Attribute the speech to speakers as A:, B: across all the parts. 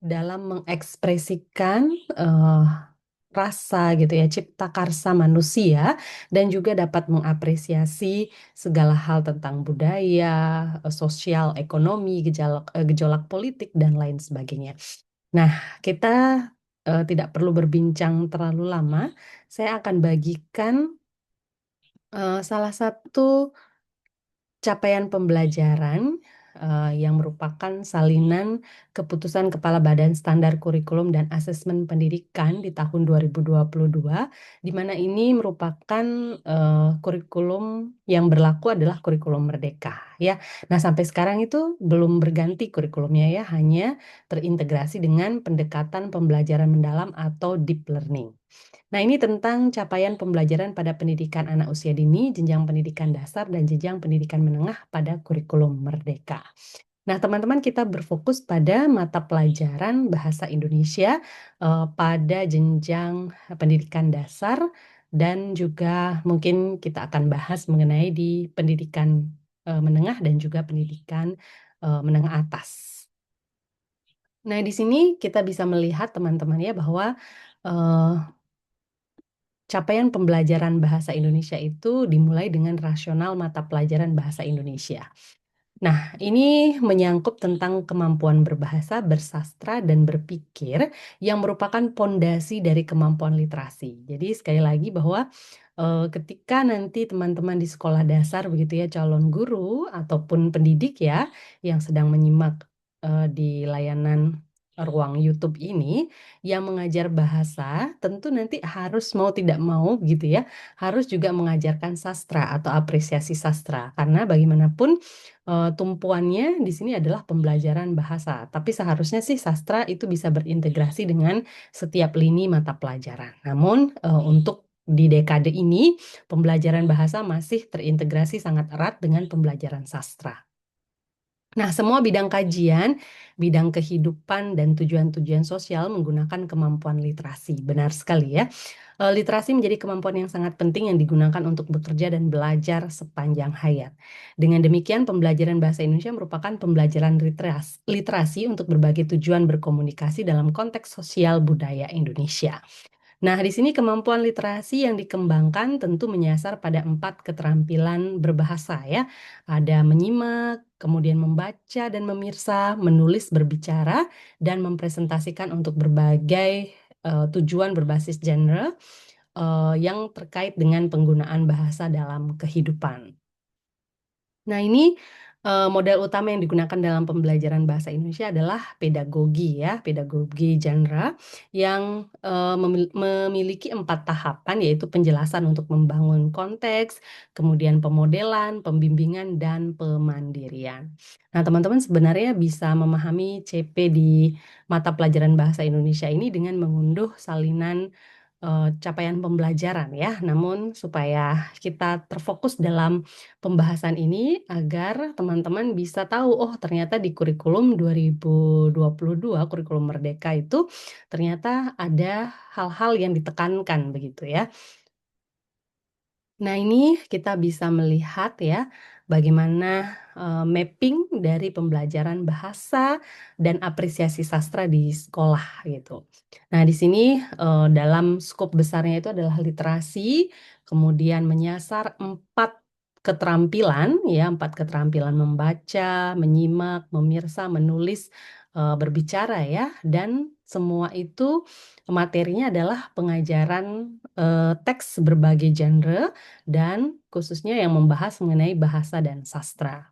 A: dalam mengekspresikan, rasa gitu ya, cipta karsa manusia dan juga dapat mengapresiasi segala hal tentang budaya, sosial, ekonomi, gejolak politik dan lain sebagainya. Nah, kita, tidak perlu berbincang terlalu lama, saya akan bagikan, salah satu capaian pembelajaran, yang merupakan salinan keputusan Kepala Badan Standar Kurikulum dan Asesmen Pendidikan di tahun 2022, di mana ini merupakan, kurikulum yang berlaku adalah kurikulum merdeka, ya. Nah, sampai sekarang itu belum berganti kurikulumnya ya, hanya terintegrasi dengan pendekatan pembelajaran mendalam atau deep learning. Nah, ini tentang capaian pembelajaran pada pendidikan anak usia dini, jenjang pendidikan dasar, dan jenjang pendidikan menengah pada kurikulum merdeka. Nah, teman-teman, kita berfokus pada mata pelajaran bahasa Indonesia pada jenjang pendidikan dasar, dan juga mungkin kita akan bahas mengenai di pendidikan menengah dan juga pendidikan menengah atas. Nah, di sini kita bisa melihat teman-teman ya bahwa eh, capaian pembelajaran bahasa Indonesia itu dimulai dengan rasional mata pelajaran bahasa Indonesia. Nah, ini menyangkut tentang kemampuan berbahasa, bersastra, dan berpikir yang merupakan pondasi dari kemampuan literasi. Jadi sekali lagi bahwa ketika nanti teman-teman di sekolah dasar begitu ya, calon guru ataupun pendidik ya yang sedang menyimak di layanan ruang YouTube ini yang mengajar bahasa, tentu nanti harus mau tidak mau gitu ya, harus juga mengajarkan sastra atau apresiasi sastra. Karena bagaimanapun tumpuannya di sini adalah pembelajaran bahasa, tapi seharusnya sih sastra itu bisa berintegrasi dengan setiap lini mata pelajaran. Namun untuk di dekade ini, pembelajaran bahasa masih terintegrasi sangat erat dengan pembelajaran sastra. Nah, semua bidang kajian, bidang kehidupan, dan tujuan-tujuan sosial menggunakan kemampuan literasi. Benar sekali ya. Literasi menjadi kemampuan yang sangat penting yang digunakan untuk bekerja dan belajar sepanjang hayat. Dengan demikian, pembelajaran bahasa Indonesia merupakan pembelajaran literasi untuk berbagai tujuan berkomunikasi dalam konteks sosial budaya Indonesia. Nah, di sini kemampuan literasi yang dikembangkan tentu menyasar pada 4 keterampilan berbahasa ya. Ada menyimak, kemudian membaca dan memirsa, menulis, berbicara, dan mempresentasikan untuk berbagai tujuan berbasis genre yang terkait dengan penggunaan bahasa dalam kehidupan. Nah, ini modal utama yang digunakan dalam pembelajaran bahasa Indonesia adalah pedagogi ya, pedagogi genre yang memiliki 4 tahapan, yaitu penjelasan untuk membangun konteks, kemudian pemodelan, pembimbingan, dan pemandirian. Nah, teman-teman sebenarnya bisa memahami CP di mata pelajaran bahasa Indonesia ini dengan mengunduh salinan capaian pembelajaran ya. Namun supaya kita terfokus dalam pembahasan ini agar teman-teman bisa tahu, oh ternyata di kurikulum 2022, kurikulum merdeka itu ternyata ada hal-hal yang ditekankan begitu ya. Nah, ini kita bisa melihat ya bagaimana mapping dari pembelajaran bahasa dan apresiasi sastra di sekolah gitu. Nah, di sini dalam skop besarnya itu adalah literasi, kemudian menyasar 4 keterampilan ya, 4 keterampilan membaca, menyimak, memirsa, menulis, berbicara ya, dan semua itu materinya adalah pengajaran teks berbagai genre dan khususnya yang membahas mengenai bahasa dan sastra.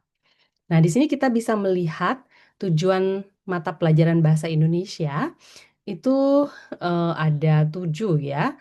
A: Nah, di sini kita bisa melihat tujuan mata pelajaran bahasa Indonesia itu ada 7 ya.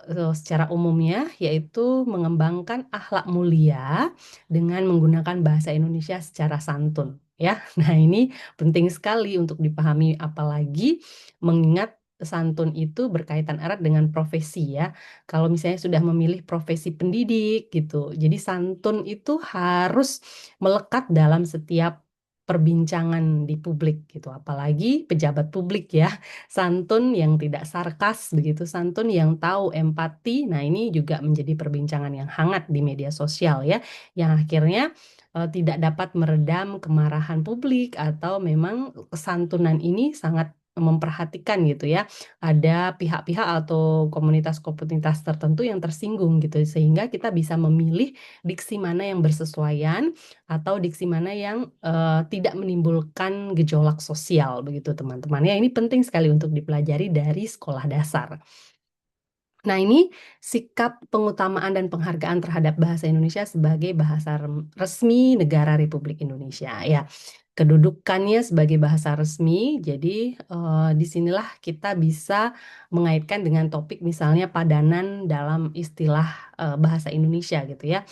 A: Secara umumnya yaitu mengembangkan akhlak mulia dengan menggunakan bahasa Indonesia secara santun ya. Nah, ini penting sekali untuk dipahami apalagi mengingat santun itu berkaitan erat dengan profesi ya. Kalau misalnya sudah memilih profesi pendidik gitu. Jadi santun itu harus melekat dalam setiap perbincangan di publik gitu. Apalagi pejabat publik ya. Santun yang tidak sarkas begitu, santun yang tahu empati. Nah, ini juga menjadi perbincangan yang hangat di media sosial ya, yang akhirnya tidak dapat meredam kemarahan publik atau memang kesantunan ini sangat memperhatikan gitu ya, ada pihak-pihak atau komunitas-komunitas tertentu yang tersinggung gitu, sehingga kita bisa memilih diksi mana yang bersesuaian atau diksi mana yang tidak menimbulkan gejolak sosial begitu teman-teman. Ya, ini penting sekali untuk dipelajari dari sekolah dasar. Nah, ini sikap pengutamaan dan penghargaan terhadap bahasa Indonesia sebagai bahasa resmi negara Republik Indonesia ya. Kedudukannya sebagai bahasa resmi, jadi disinilah kita bisa mengaitkan dengan topik misalnya padanan dalam istilah bahasa Indonesia gitu ya.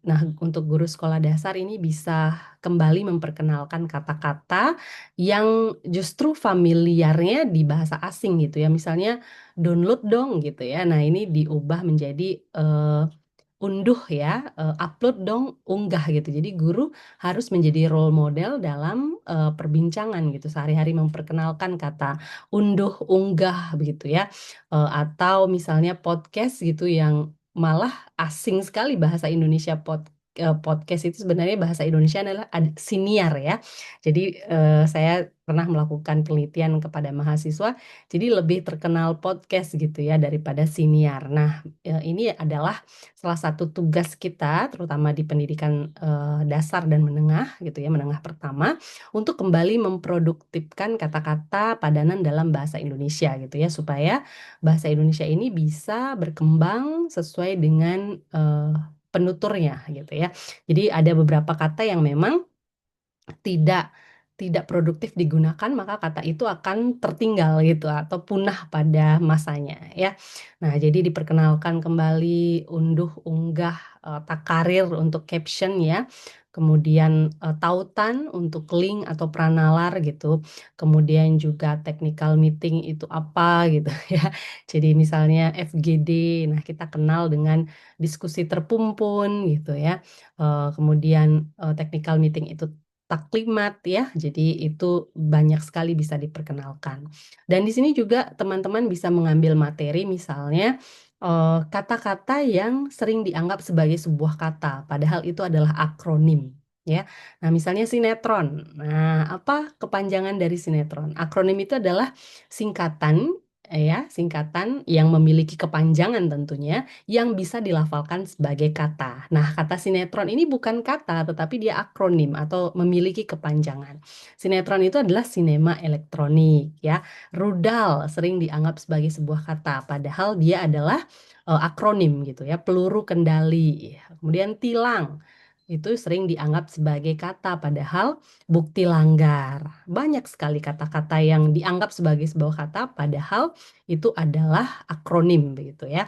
A: Nah, untuk guru sekolah dasar ini bisa kembali memperkenalkan kata-kata yang justru familiarnya di bahasa asing gitu ya. Misalnya download dong gitu ya. Nah, ini diubah menjadi unduh ya, upload dong, unggah gitu. Jadi guru harus menjadi role model dalam perbincangan gitu. Sehari-hari memperkenalkan kata unduh, unggah begitu ya. Atau misalnya podcast gitu yang malah asing sekali bahasa Indonesia podcast itu sebenarnya bahasa Indonesia adalah siniar ya. Jadi saya pernah melakukan penelitian kepada mahasiswa, jadi lebih terkenal podcast gitu ya daripada siniar. Nah, ini adalah salah satu tugas kita, terutama di pendidikan dasar dan menengah gitu ya, menengah pertama, untuk kembali memproduktifkan kata-kata padanan dalam bahasa Indonesia gitu ya, supaya bahasa Indonesia ini bisa berkembang sesuai dengan penuturnya gitu ya. Jadi ada beberapa kata yang memang tidak tidak produktif digunakan, maka kata itu akan tertinggal gitu atau punah pada masanya ya. Nah, jadi diperkenalkan kembali unduh, unggah, takarir untuk caption ya. Kemudian tautan untuk link atau pranalar gitu. Kemudian juga technical meeting itu apa gitu ya. Jadi misalnya FGD, nah kita kenal dengan diskusi terpumpun gitu ya. Kemudian technical meeting itu taklimat ya, jadi itu banyak sekali bisa diperkenalkan. Dan di sini juga teman-teman bisa mengambil materi misalnya kata-kata yang sering dianggap sebagai sebuah kata, padahal itu adalah akronim ya. Nah, misalnya sinetron. Nah, apa kepanjangan dari sinetron? Akronim itu adalah singkatan ya, singkatan yang memiliki kepanjangan tentunya yang bisa dilafalkan sebagai kata. Nah, kata sinetron ini bukan kata, tetapi dia akronim atau memiliki kepanjangan. Sinetron itu adalah sinema elektronik, ya. Rudal sering dianggap sebagai sebuah kata, padahal dia adalah akronim gitu ya, peluru kendali. Kemudian tilang itu sering dianggap sebagai kata, padahal bukti langgar. Banyak sekali kata-kata yang dianggap sebagai sebuah kata, padahal itu adalah akronim begitu ya.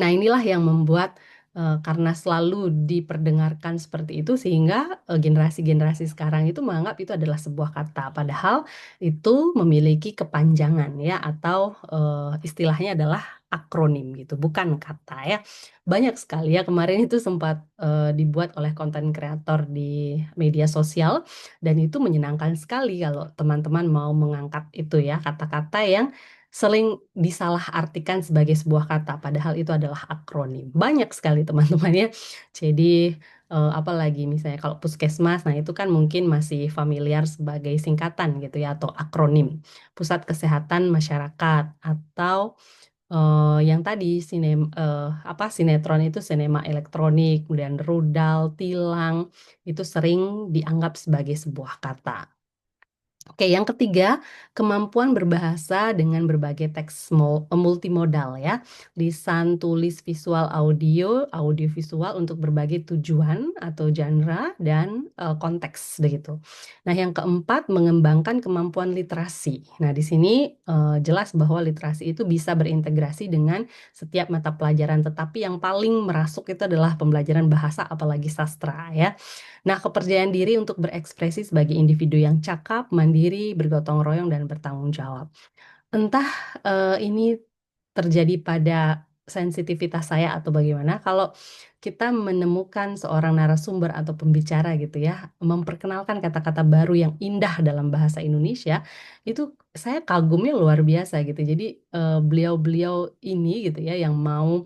A: Nah, inilah yang membuat karena selalu diperdengarkan seperti itu sehingga generasi-generasi sekarang itu menganggap itu adalah sebuah kata, padahal itu memiliki kepanjangan ya atau istilahnya adalah akronim gitu, bukan kata ya. Banyak sekali ya kemarin itu sempat dibuat oleh konten kreator di media sosial dan itu menyenangkan sekali kalau teman-teman mau mengangkat itu ya kata-kata yang sering disalahartikan sebagai sebuah kata, padahal itu adalah akronim. Banyak sekali teman-teman ya. Jadi apalagi misalnya kalau puskesmas, nah itu kan mungkin masih familiar sebagai singkatan gitu ya atau akronim. Pusat Kesehatan Masyarakat atau yang tadi sinetron itu sinema elektronik, kemudian rudal, tilang itu sering dianggap sebagai sebuah kata. Oke, yang ketiga, kemampuan berbahasa dengan berbagai teks multimodal ya. Lisan, tulis, visual, audio, audio visual untuk berbagai tujuan atau genre dan konteks begitu. Nah, yang keempat, mengembangkan kemampuan literasi. Nah, di sini jelas bahwa literasi itu bisa berintegrasi dengan setiap mata pelajaran, tetapi yang paling merasuk itu adalah pembelajaran bahasa apalagi sastra ya. Nah, kepercayaan diri untuk berekspresi sebagai individu yang cakap, mandiri, bergotong royong, dan bertanggung jawab. Entah ini terjadi pada sensitivitas saya atau bagaimana, kalau kita menemukan seorang narasumber atau pembicara gitu ya, memperkenalkan kata-kata baru yang indah dalam bahasa Indonesia, itu saya kagumnya luar biasa gitu. Jadi beliau-beliau ini gitu ya yang mau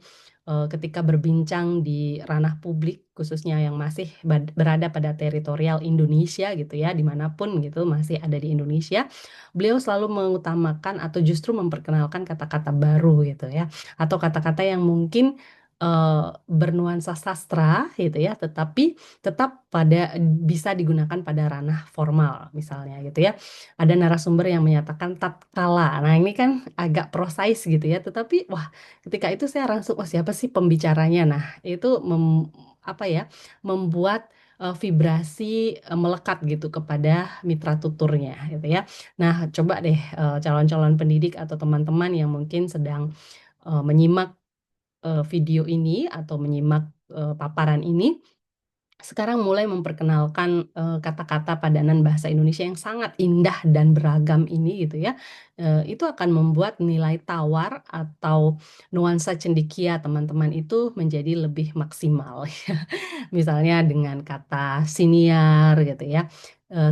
A: ketika berbincang di ranah publik, khususnya yang masih berada pada teritorial Indonesia gitu ya, dimanapun gitu masih ada di Indonesia, beliau selalu mengutamakan atau justru memperkenalkan kata-kata baru gitu ya, atau kata-kata yang mungkin bernuansa sastra gitu ya, tetapi tetap bisa digunakan pada ranah formal misalnya gitu ya. Ada narasumber yang menyatakan tatkala. Nah, ini kan agak prosais gitu ya, tetapi wah, ketika itu saya langsung, oh siapa sih pembicaranya? Nah, itu apa ya, membuat vibrasi melekat gitu kepada mitra tuturnya gitu ya. Nah, coba deh calon-calon pendidik atau teman-teman yang mungkin sedang menyimak video ini atau menyimak paparan ini, sekarang mulai memperkenalkan kata-kata padanan bahasa Indonesia yang sangat indah dan beragam ini gitu ya. Itu akan membuat nilai tawar atau nuansa cendekia teman-teman itu menjadi lebih maksimal. Misalnya dengan kata siniar gitu ya.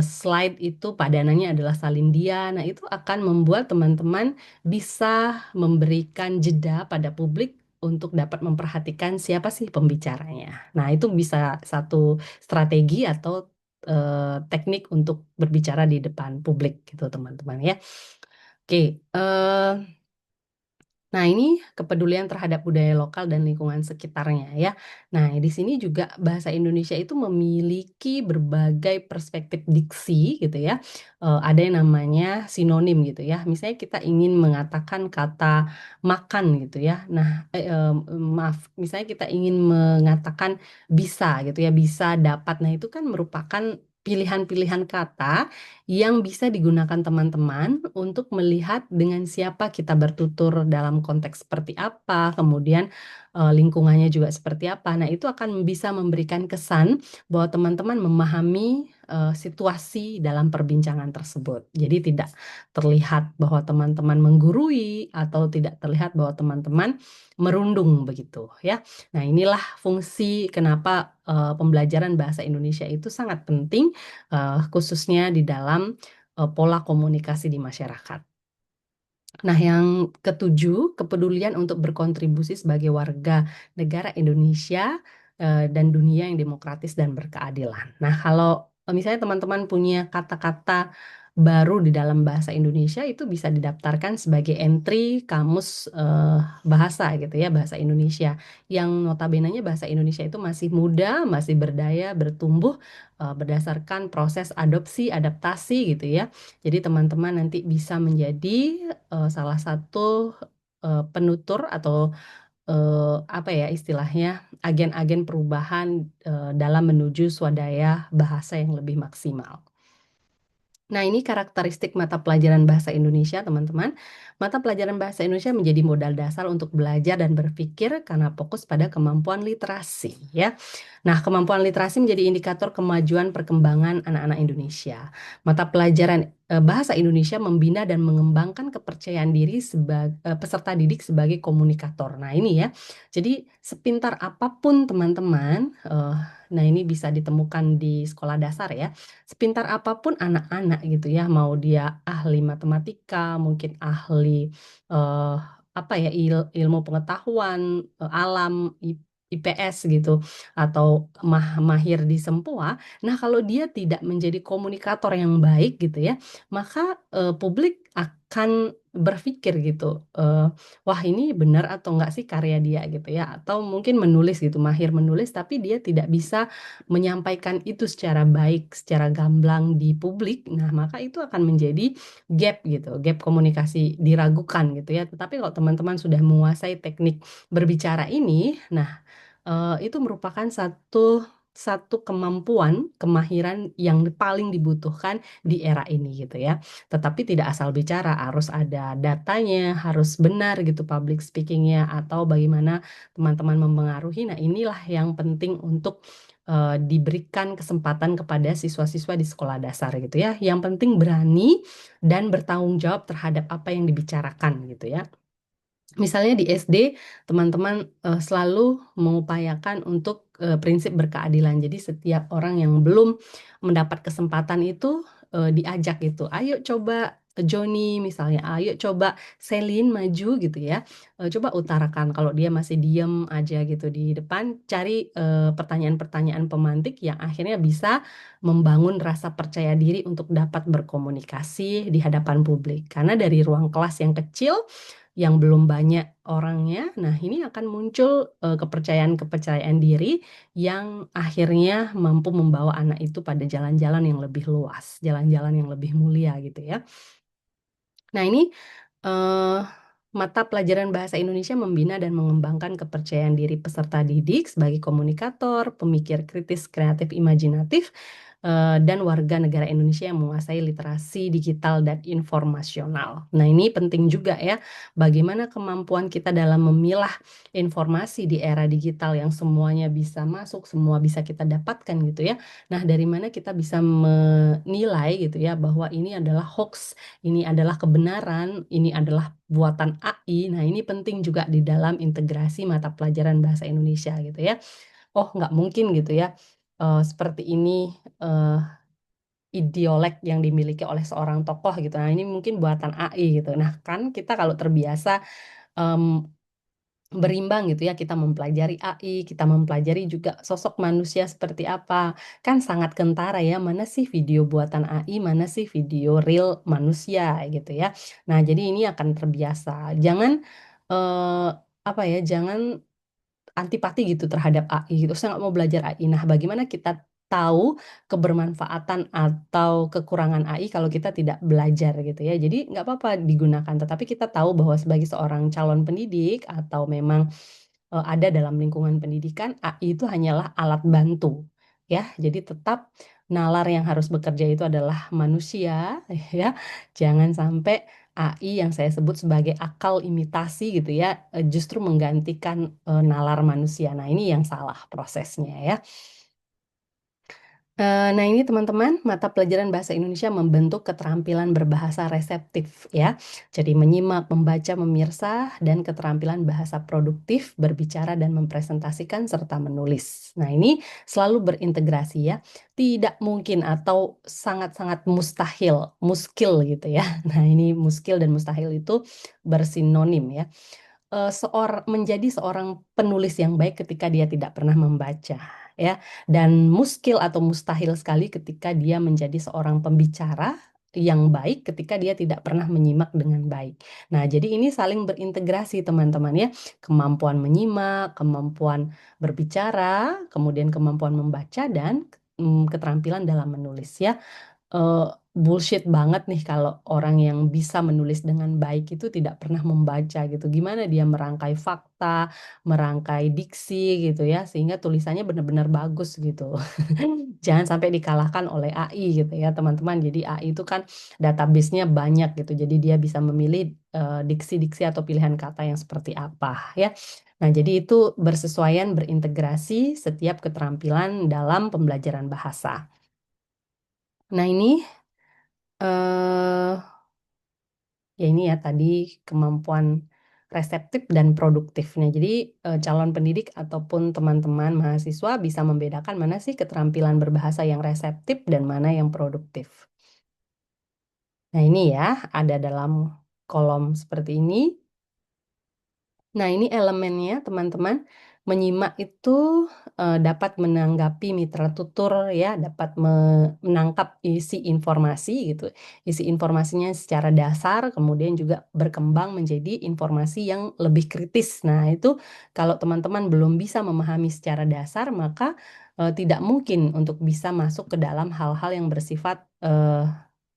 A: Slide itu padanannya adalah salindia. Nah, itu akan membuat teman-teman bisa memberikan jeda pada publik untuk dapat memperhatikan siapa sih pembicaranya. Nah, itu bisa satu strategi atau teknik untuk berbicara di depan publik gitu, teman-teman ya. Oke, nah, ini kepedulian terhadap budaya lokal dan lingkungan sekitarnya ya. Nah, di sini juga bahasa Indonesia itu memiliki berbagai perspektif diksi gitu ya. Ada yang namanya sinonim gitu ya. Misalnya kita ingin mengatakan kata makan gitu ya. Nah, maaf, misalnya kita ingin mengatakan bisa gitu ya, bisa dapat. Nah, itu kan merupakan pilihan-pilihan kata yang bisa digunakan teman-teman untuk melihat dengan siapa kita bertutur dalam konteks seperti apa, kemudian lingkungannya juga seperti apa. Nah, itu akan bisa memberikan kesan bahwa teman-teman memahami situasi dalam perbincangan tersebut. Jadi tidak terlihat bahwa teman-teman menggurui atau tidak terlihat bahwa teman-teman merundung begitu ya. Nah, inilah fungsi kenapa pembelajaran bahasa Indonesia itu sangat penting, khususnya di dalam pola komunikasi di masyarakat. Nah, yang ketujuh, kepedulian untuk berkontribusi sebagai warga negara Indonesia dan dunia yang demokratis dan berkeadilan. Nah, kalau misalnya teman-teman punya kata-kata baru di dalam bahasa Indonesia, itu bisa didaftarkan sebagai entry kamus bahasa gitu ya, bahasa Indonesia. Yang notabene-nya bahasa Indonesia itu masih muda, masih berdaya, bertumbuh berdasarkan proses adopsi, adaptasi gitu ya. Jadi teman-teman nanti bisa menjadi salah satu penutur atau apa ya istilahnya agen-agen perubahan dalam menuju swadaya bahasa yang lebih maksimal. Nah, ini karakteristik mata pelajaran bahasa Indonesia, teman-teman. Mata pelajaran bahasa Indonesia menjadi modal dasar untuk belajar dan berpikir karena fokus pada kemampuan literasi, ya. Nah, kemampuan literasi menjadi indikator kemajuan perkembangan anak-anak Indonesia. Mata pelajaran bahasa Indonesia membina dan mengembangkan kepercayaan diri sebagai peserta didik sebagai komunikator. Nah, ini ya. Jadi, sepintar apapun teman-teman, nah ini bisa ditemukan di sekolah dasar ya. Sepintar apapun anak-anak gitu ya, mau dia ahli matematika, mungkin ahli apa ya ilmu pengetahuan alam IPS gitu atau mahir di sempoa. Nah, kalau dia tidak menjadi komunikator yang baik gitu ya, maka publik akan berpikir gitu, wah ini benar atau enggak sih karya dia gitu ya, atau mungkin menulis gitu, mahir menulis tapi dia tidak bisa menyampaikan itu secara baik, secara gamblang di publik, nah maka itu akan menjadi gap gitu, gap komunikasi diragukan gitu ya. Tetapi kalau teman-teman sudah menguasai teknik berbicara ini, nah itu merupakan satu kemampuan, kemahiran yang paling dibutuhkan di era ini gitu ya. Tetapi tidak asal bicara, harus ada datanya, harus benar gitu public speakingnya atau bagaimana teman-teman mempengaruhi. Nah, inilah yang penting untuk diberikan kesempatan kepada siswa-siswa di sekolah dasar gitu ya. Yang penting berani dan bertanggung jawab terhadap apa yang dibicarakan gitu ya. Misalnya di SD, teman-teman selalu mengupayakan untuk prinsip berkeadilan. Jadi setiap orang yang belum mendapat kesempatan itu diajak gitu, ayo coba Joni misalnya, ayo coba Selin maju gitu ya. Coba utarakan kalau dia masih diem aja gitu di depan, cari pertanyaan-pertanyaan pemantik yang akhirnya bisa membangun rasa percaya diri untuk dapat berkomunikasi di hadapan publik. Karena dari ruang kelas yang kecil, yang belum banyak orangnya, nah ini akan muncul kepercayaan-kepercayaan diri yang akhirnya mampu membawa anak itu pada jalan-jalan yang lebih luas, jalan-jalan yang lebih mulia gitu ya. Nah, ini eh, mata pelajaran bahasa Indonesia membina dan mengembangkan kepercayaan diri peserta didik sebagai komunikator, pemikir kritis, kreatif, imajinatif, dan warga negara Indonesia yang menguasai literasi digital dan informasional. Nah, ini penting juga ya, bagaimana kemampuan kita dalam memilah informasi di era digital yang semuanya bisa masuk, semua bisa kita dapatkan gitu ya. Nah, dari mana kita bisa menilai gitu ya bahwa ini adalah hoax, ini adalah kebenaran, ini adalah buatan AI. Nah, ini penting juga di dalam integrasi mata pelajaran bahasa Indonesia gitu ya. Oh, nggak mungkin gitu ya. Seperti ini eh, idiolek yang dimiliki oleh seorang tokoh gitu. Nah, ini mungkin buatan AI gitu. Nah, kan kita kalau terbiasa em, berimbang gitu ya, kita mempelajari AI, kita mempelajari juga sosok manusia seperti apa, kan sangat kentara ya, mana sih video buatan AI, mana sih video real manusia gitu ya. Nah, jadi ini akan terbiasa. Jangan eh, apa ya, jangan antipati gitu terhadap AI gitu. Saya nggak mau belajar AI. Nah, bagaimana kita tahu kebermanfaatan atau kekurangan AI kalau kita tidak belajar gitu ya. Jadi nggak apa-apa digunakan, tetapi kita tahu bahwa sebagai seorang calon pendidik atau memang ada dalam lingkungan pendidikan, AI itu hanyalah alat bantu ya. Jadi tetap nalar yang harus bekerja itu adalah manusia ya. Jangan sampai AI yang saya sebut sebagai akal imitasi gitu ya, justru menggantikan nalar manusia. Nah, ini yang salah prosesnya ya. Nah, ini teman-teman, mata pelajaran bahasa Indonesia membentuk keterampilan berbahasa reseptif ya. Jadi menyimak, membaca, memirsa, dan keterampilan bahasa produktif, berbicara dan mempresentasikan serta menulis. Nah, ini selalu berintegrasi ya. Tidak mungkin atau sangat-sangat mustahil, muskil gitu ya. Nah, ini muskil dan mustahil itu bersinonim ya. Menjadi seorang penulis yang baik ketika dia tidak pernah membaca ya, dan muskil atau mustahil sekali ketika dia menjadi seorang pembicara yang baik ketika dia tidak pernah menyimak dengan baik. Nah, jadi ini saling berintegrasi teman-teman ya, kemampuan menyimak, kemampuan berbicara, kemudian kemampuan membaca dan keterampilan dalam menulis ya. eh, Bullshit banget nih kalau orang yang bisa menulis dengan baik itu tidak pernah membaca gitu. Gimana dia merangkai fakta, merangkai diksi gitu ya, sehingga tulisannya benar-benar bagus gitu. Jangan sampai dikalahkan oleh AI gitu ya, teman-teman. Jadi AI itu kan database-nya banyak gitu. Jadi dia bisa memilih diksi-diksi atau pilihan kata yang seperti apa ya. Nah, jadi itu bersesuaian, berintegrasi setiap keterampilan dalam pembelajaran bahasa. Nah, ini eh ya ini ya tadi kemampuan reseptif dan produktifnya. Jadi calon pendidik ataupun teman-teman mahasiswa bisa membedakan mana sih keterampilan berbahasa yang reseptif dan mana yang produktif. Nah, ini ya ada dalam kolom seperti ini. Nah, ini elemennya teman-teman. Menyimak itu dapat menanggapi mitra tutur ya, dapat menangkap isi informasi gitu. Isi informasinya secara dasar, kemudian juga berkembang menjadi informasi yang lebih kritis. Nah, itu kalau teman-teman belum bisa memahami secara dasar, maka tidak mungkin untuk bisa masuk ke dalam hal-hal yang bersifat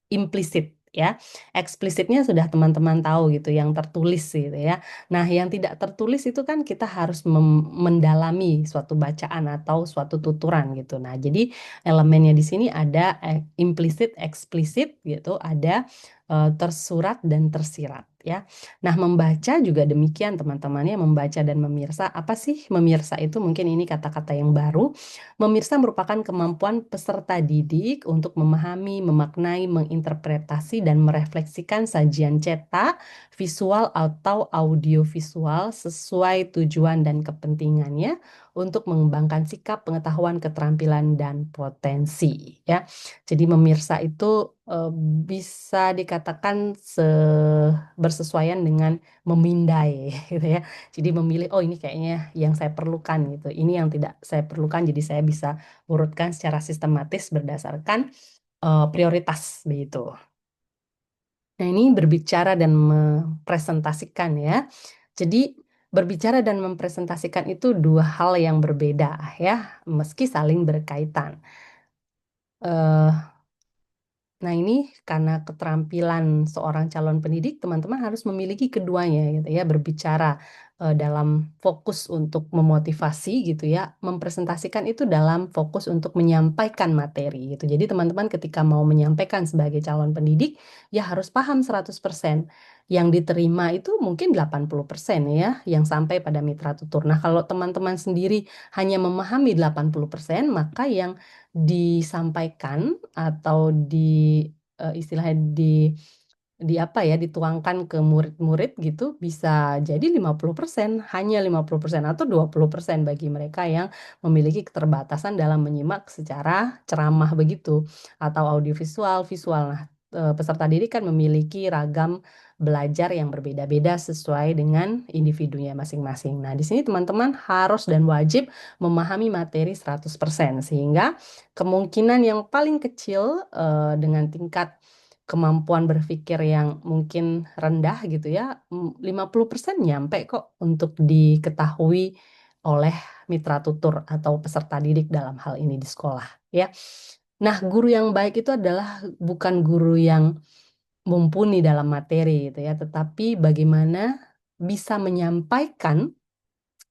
A: implisit ya. Eksplisitnya sudah teman-teman tahu gitu, yang tertulis gitu ya. Nah, yang tidak tertulis itu kan kita harus mendalami suatu bacaan atau suatu tuturan gitu. Nah, jadi elemennya di sini ada implisit, eksplisit gitu, ada tersurat dan tersirat ya. Nah, membaca juga demikian teman-teman ya, membaca dan memirsa. Apa sih memirsa itu? Mungkin ini kata-kata yang baru. Memirsa merupakan kemampuan peserta didik untuk memahami, memaknai, menginterpretasi, dan merefleksikan sajian cetak, visual atau audiovisual sesuai tujuan dan kepentingannya untuk mengembangkan sikap, pengetahuan, keterampilan, dan potensi ya. Jadi memirsa itu bisa dikatakan bersesuaian dengan memindai gitu ya. Jadi memilih, oh ini kayaknya yang saya perlukan gitu. Ini yang tidak saya perlukan, jadi saya bisa urutkan secara sistematis berdasarkan prioritas begitu. Nah, ini berbicara dan mempresentasikan ya. Jadi berbicara dan mempresentasikan itu dua hal yang berbeda ya, meski saling berkaitan. Eh, Nah, ini karena keterampilan seorang calon pendidik, teman-teman harus memiliki keduanya gitu ya, berbicara dalam fokus untuk memotivasi gitu ya, mempresentasikan itu dalam fokus untuk menyampaikan materi gitu. Jadi teman-teman ketika mau menyampaikan sebagai calon pendidik, ya harus paham 100%. Yang diterima itu mungkin 80% ya, yang sampai pada mitra tutur. Nah, kalau teman-teman sendiri hanya memahami 80%, maka yang disampaikan atau istilahnya di apa ya, dituangkan ke murid-murid gitu bisa jadi 50%, hanya 50% atau 20% bagi mereka yang memiliki keterbatasan dalam menyimak secara ceramah begitu atau audiovisual, visual. Nah, peserta didik kan memiliki ragam belajar yang berbeda-beda sesuai dengan individunya masing-masing. Nah, di sini teman-teman harus dan wajib memahami materi 100% sehingga kemungkinan yang paling kecil dengan tingkat kemampuan berpikir yang mungkin rendah gitu ya, 50% nyampe kok untuk diketahui oleh mitra tutur atau peserta didik dalam hal ini di sekolah ya. Nah, guru yang baik itu adalah bukan guru yang mumpuni dalam materi gitu ya, tetapi bagaimana bisa menyampaikan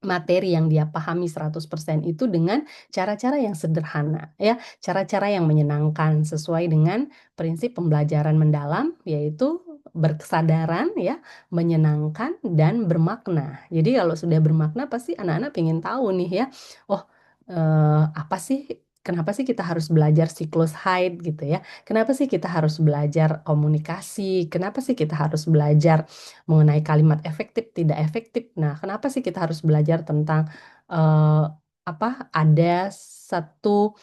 A: materi yang dia pahami 100% itu dengan cara-cara yang sederhana ya, cara-cara yang menyenangkan sesuai dengan prinsip pembelajaran mendalam yaitu berkesadaran ya, menyenangkan dan bermakna. Jadi kalau sudah bermakna pasti anak-anak pengen tahu nih ya, oh apa sih kenapa sih kita harus belajar siklus Hyde gitu ya? Kenapa sih kita harus belajar komunikasi? Kenapa sih kita harus belajar mengenai kalimat efektif, tidak efektif. Nah, kenapa sih kita harus belajar tentang eh, ada satu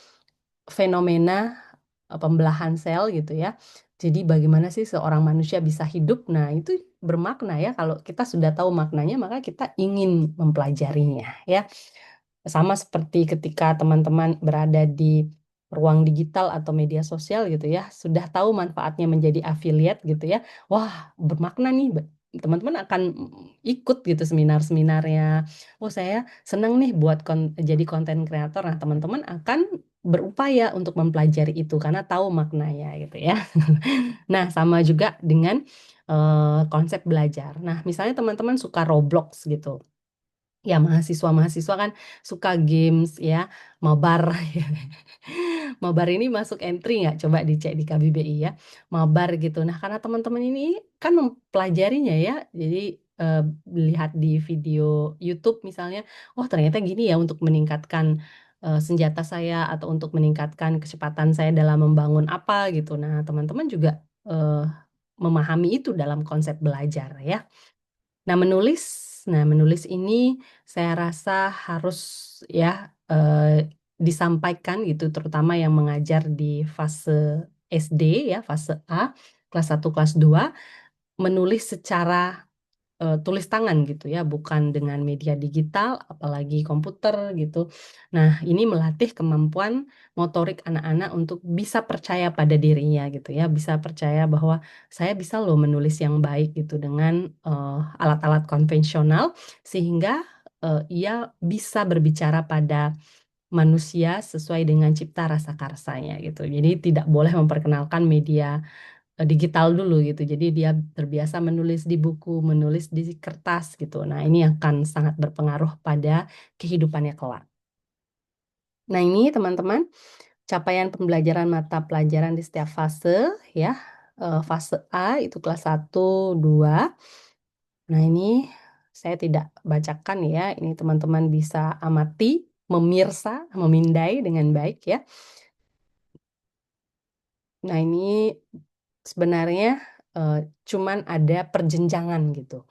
A: fenomena pembelahan sel gitu ya. Jadi bagaimana sih seorang manusia bisa hidup? Nah, itu bermakna ya. Kalau kita sudah tahu maknanya, maka kita ingin mempelajarinya ya. Sama seperti ketika teman-teman berada di ruang digital atau media sosial gitu ya, sudah tahu manfaatnya menjadi affiliate gitu ya. Wah, bermakna nih. Teman-teman akan ikut gitu seminar-seminarnya. Oh, saya senang nih buat jadi konten kreator. Nah, teman-teman akan berupaya untuk mempelajari itu karena tahu maknanya gitu ya. Nah, sama juga dengan konsep belajar. Nah, misalnya teman-teman suka Roblox gitu. Ya, mahasiswa-mahasiswa kan suka games ya, mabar. Mabar ini masuk entry nggak? Coba dicek di KBBI ya. Mabar gitu. Nah, karena teman-teman ini kan mempelajarinya ya. Jadi eh, lihat di video YouTube misalnya, oh ternyata gini ya untuk meningkatkan senjata saya atau untuk meningkatkan kecepatan saya dalam membangun apa gitu. Nah, teman-teman juga eh, memahami itu dalam konsep belajar ya. Nah, menulis ini saya rasa harus ya disampaikan gitu, terutama yang mengajar di fase SD ya, fase A, kelas 1, kelas 2 menulis secara tulis tangan gitu ya, bukan dengan media digital, apalagi komputer gitu. Nah, ini melatih kemampuan motorik anak-anak untuk bisa percaya pada dirinya gitu ya, bisa percaya bahwa saya bisa loh menulis yang baik gitu dengan alat-alat konvensional, sehingga ia bisa berbicara pada manusia sesuai dengan cipta rasa karsanya gitu. Jadi tidak boleh memperkenalkan media digital dulu gitu. Jadi dia terbiasa menulis di buku, menulis di kertas gitu. Nah, ini akan sangat berpengaruh pada kehidupannya kelak. Nah, ini teman-teman, capaian pembelajaran mata pelajaran di setiap fase ya. Fase A itu kelas 1, 2. Nah, ini saya tidak bacakan ya. Ini teman-teman bisa amati, memirsa, memindai dengan baik ya. Nah, ini sebenarnya eh, cuman ada perjenjangan gitu.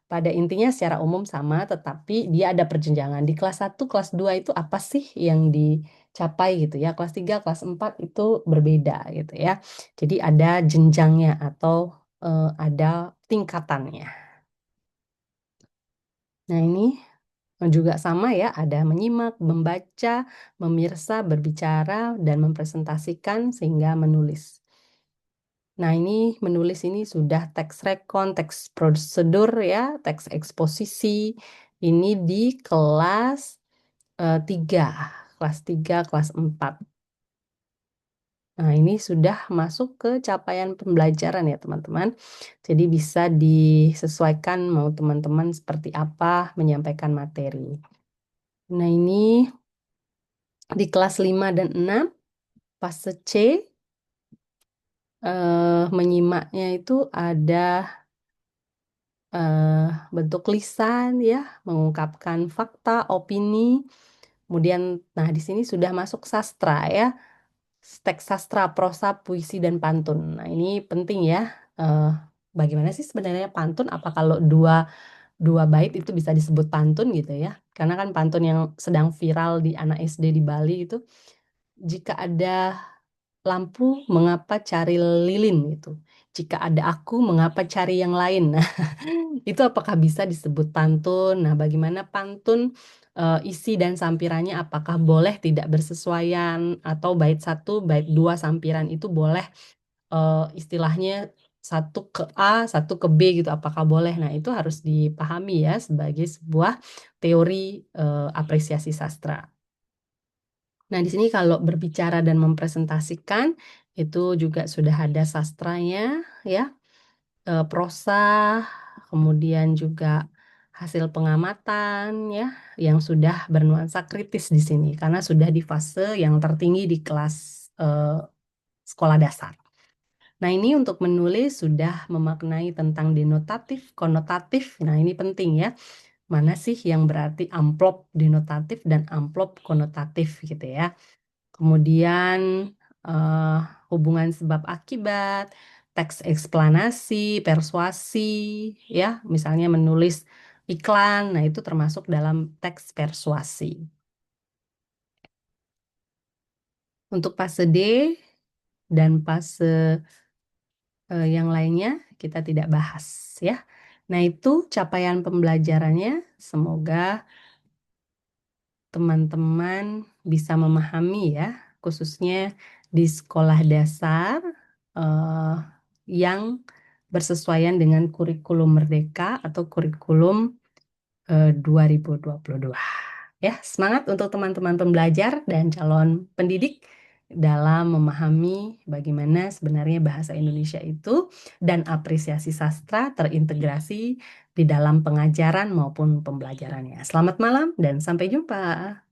A: Pada intinya secara umum sama, tetapi dia ada perjenjangan. Di kelas 1, kelas 2 itu apa sih yang dicapai gitu ya. Kelas 3, kelas 4 itu berbeda gitu ya. Jadi ada jenjangnya atau ada tingkatannya. Nah, ini juga sama ya, ada menyimak, membaca, memirsa, berbicara, dan mempresentasikan sehingga menulis. Nah, ini menulis ini sudah teks rekon, teks prosedur ya, teks eksposisi. Ini di kelas 3, kelas 3, kelas 4. Nah, ini sudah masuk ke capaian pembelajaran ya, teman-teman. Jadi bisa disesuaikan mau teman-teman seperti apa menyampaikan materi. Nah, ini di kelas 5 dan 6, fase C, menyimaknya itu ada bentuk lisan ya, mengungkapkan fakta, opini. Kemudian, nah di sini sudah masuk sastra ya, teks sastra, prosa, puisi, dan pantun. Nah ini penting ya. eh, Bagaimana sih sebenarnya pantun? Apa kalau dua bait itu bisa disebut pantun gitu ya? Karena kan pantun yang sedang viral di anak SD di Bali itu, jika ada lampu, mengapa cari lilin gitu. Jika ada aku, mengapa cari yang lain? Nah, itu apakah bisa disebut pantun? Nah, bagaimana pantun isi dan sampirannya apakah boleh tidak bersesuaian atau bait satu, bait dua sampiran itu boleh istilahnya satu ke A, satu ke B gitu, apakah boleh? Nah, itu harus dipahami ya sebagai sebuah teori apresiasi sastra. Nah, di sini kalau berbicara dan mempresentasikan itu juga sudah ada sastranya ya, prosa, kemudian juga hasil pengamatan ya yang sudah bernuansa kritis di sini karena sudah di fase yang tertinggi di kelas sekolah dasar. Nah, ini untuk menulis sudah memaknai tentang denotatif, konotatif. Nah, ini penting ya. Mana sih yang berarti amplop denotatif dan amplop konotatif gitu ya. Kemudian eh, hubungan sebab akibat, teks eksplanasi, persuasi, ya, misalnya menulis iklan, nah itu termasuk dalam teks persuasi. Untuk fase D dan fase yang lainnya kita tidak bahas ya. Nah, itu capaian pembelajarannya. Semoga teman-teman bisa memahami ya, khususnya di sekolah dasar eh, yang bersesuaian dengan kurikulum Merdeka atau kurikulum 2022. Ya, semangat untuk teman-teman pembelajar dan calon pendidik dalam memahami bagaimana sebenarnya bahasa Indonesia itu dan apresiasi sastra terintegrasi di dalam pengajaran maupun pembelajarannya. Selamat malam dan sampai jumpa.